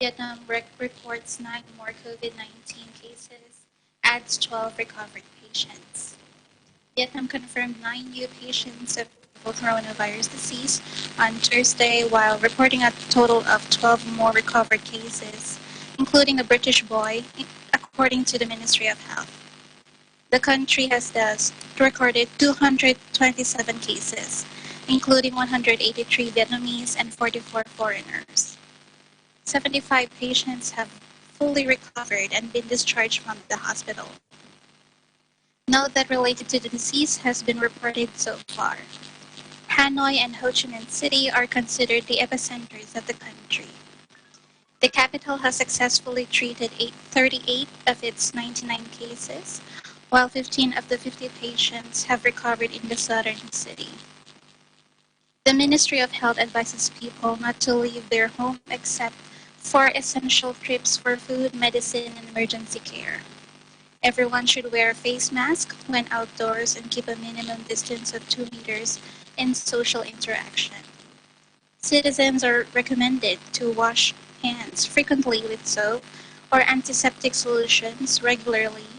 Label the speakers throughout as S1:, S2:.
S1: Vietnam reports 9 more COVID-19 cases, adds 12 recovered patients. Vietnam confirmed 9 new patients of coronavirus disease on Thursday, while reporting a total of 12 more recovered cases, including a British boy, according to the Ministry of Health. The country has thus recorded 227 cases, including 183 Vietnamese and 44 foreigners. 75 patients have fully recovered and been discharged from the hospital. Note that related to the disease has been reported so far. Hanoi and Ho Chi Minh City are considered the epicenters of the country. The capital has successfully treated 38 of its 99 cases, while 15 of the 50 patients have recovered in the southern city. The Ministry of Health advises people not to leave their home except for essential trips for food, medicine, and emergency care. Everyone should wear a face mask when outdoors and keep a minimum distance of 2 meters in social interaction. Citizens are recommended to wash hands frequently with soap or antiseptic solutions regularly,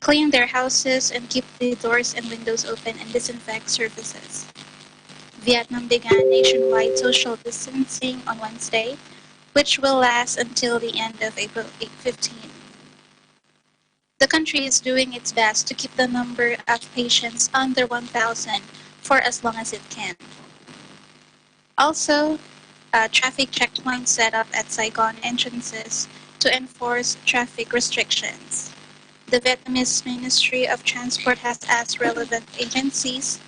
S1: clean their houses and keep the doors and windows open and disinfect surfaces. Vietnam began nationwide social distancing on Wednesday, which will last until the end of April 15. The country is doing its best to keep the number of patients under 1,000 for as long as it can. Also, traffic checkpoints set up at Saigon entrances to enforce traffic restrictions. The Vietnamese Ministry of Transport has asked relevant agencies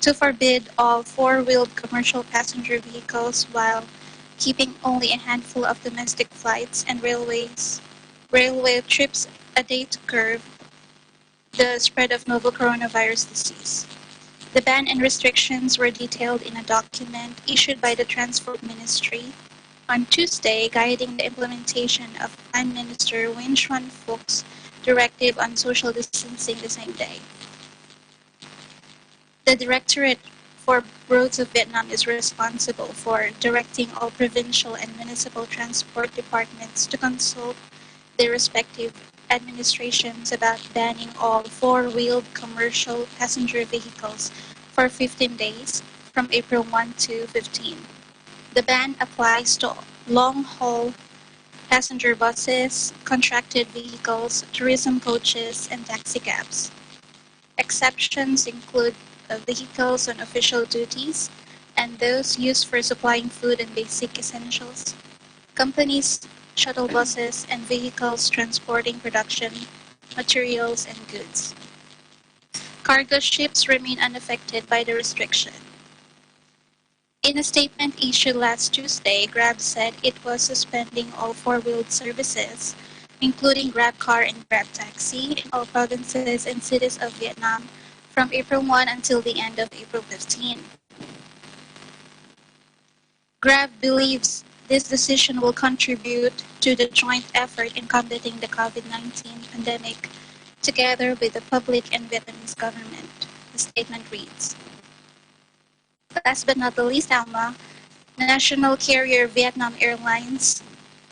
S1: to forbid all four-wheeled commercial passenger vehicles while keeping only a handful of domestic flights and railway trips a day to curb the spread of novel coronavirus disease. The ban and restrictions were detailed in a document issued by the Transport Ministry on Tuesday, guiding the implementation of Prime Minister Nguyen Xuan Phoc's directive on social distancing the same day. The Directorate for Roads of Vietnam is responsible for directing all provincial and municipal transport departments to consult their respective administrations about banning all four-wheeled commercial passenger vehicles for 15 days from April 1 to 15. The ban applies to long-haul passenger buses, contracted vehicles, tourism coaches, and taxicabs. Exceptions include vehicles on official duties and those used for supplying food and basic essentials. Companies, shuttle buses, and vehicles transporting production materials and goods. Cargo ships remain unaffected by the restriction. In a statement issued last Tuesday, Grab said it was suspending all four-wheeled services, including GrabCar and GrabTaxi, in all provinces and cities of Vietnam from April 1 until the end of April 15. Grab believes this decision will contribute to the joint effort in combating the COVID-19 pandemic together with the public and Vietnamese government, the statement reads. Last but not the least, Alma, national carrier Vietnam Airlines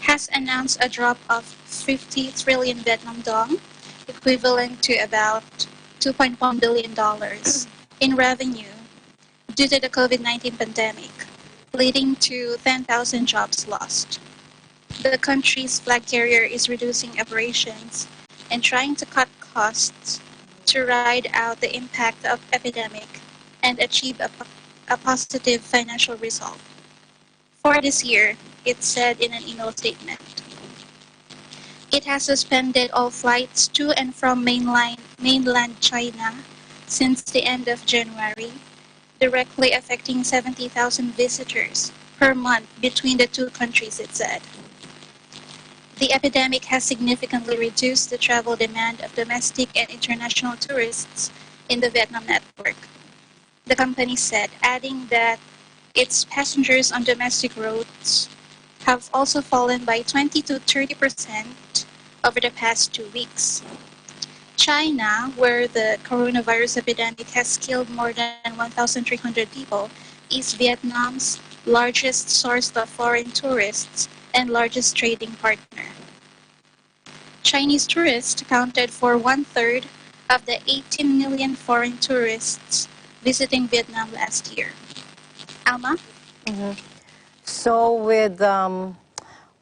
S1: has announced a drop of 50 trillion Vietnam dong, equivalent to about $2.1 billion in revenue due to the COVID-19 pandemic, leading to 10,000 jobs lost. The country's flag carrier is reducing operations and trying to cut costs to ride out the impact of epidemic and achieve a positive financial result. For this year, it said in an email statement, it has suspended all flights to and from mainland China since the end of January, directly affecting 70,000 visitors per month between the two countries, it said. The epidemic has significantly reduced the travel demand of domestic and international tourists in the Vietnam network, the company said, adding that its passengers on domestic routes have also fallen by 20 to 30% over the past 2 weeks. China, where the coronavirus epidemic has killed more than 1,300 people, is Vietnam's largest source of foreign tourists, and largest trading partner. Chinese tourists accounted for one-third of the 18 million foreign tourists visiting Vietnam last year. Alma?
S2: So with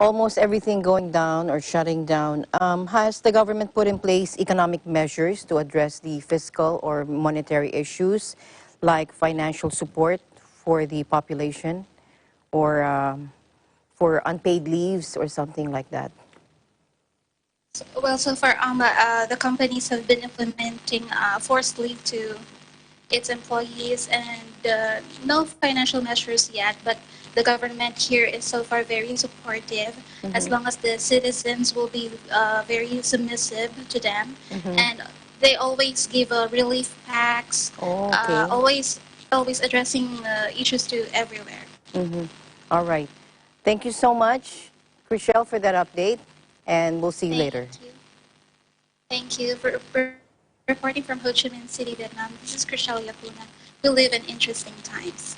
S2: almost everything going down or shutting down, has the government put in place economic measures to address the fiscal or monetary issues like financial support for the population or for unpaid leaves or something like that?
S1: Well, so far, the companies have been implementing forced leave to its employees and no financial measures yet, but the government here is so far very supportive as long as the citizens will be very submissive to them. And they always give relief packs,
S2: Oh, okay.
S1: always addressing issues to everywhere.
S2: All right. Thank you so much, Chriselle, for that update, and we'll see you
S1: Thank
S2: later.
S1: you. Thank you for reporting from Ho Chi Minh City, Vietnam. This is Chriselle Yapuna. We live in interesting times.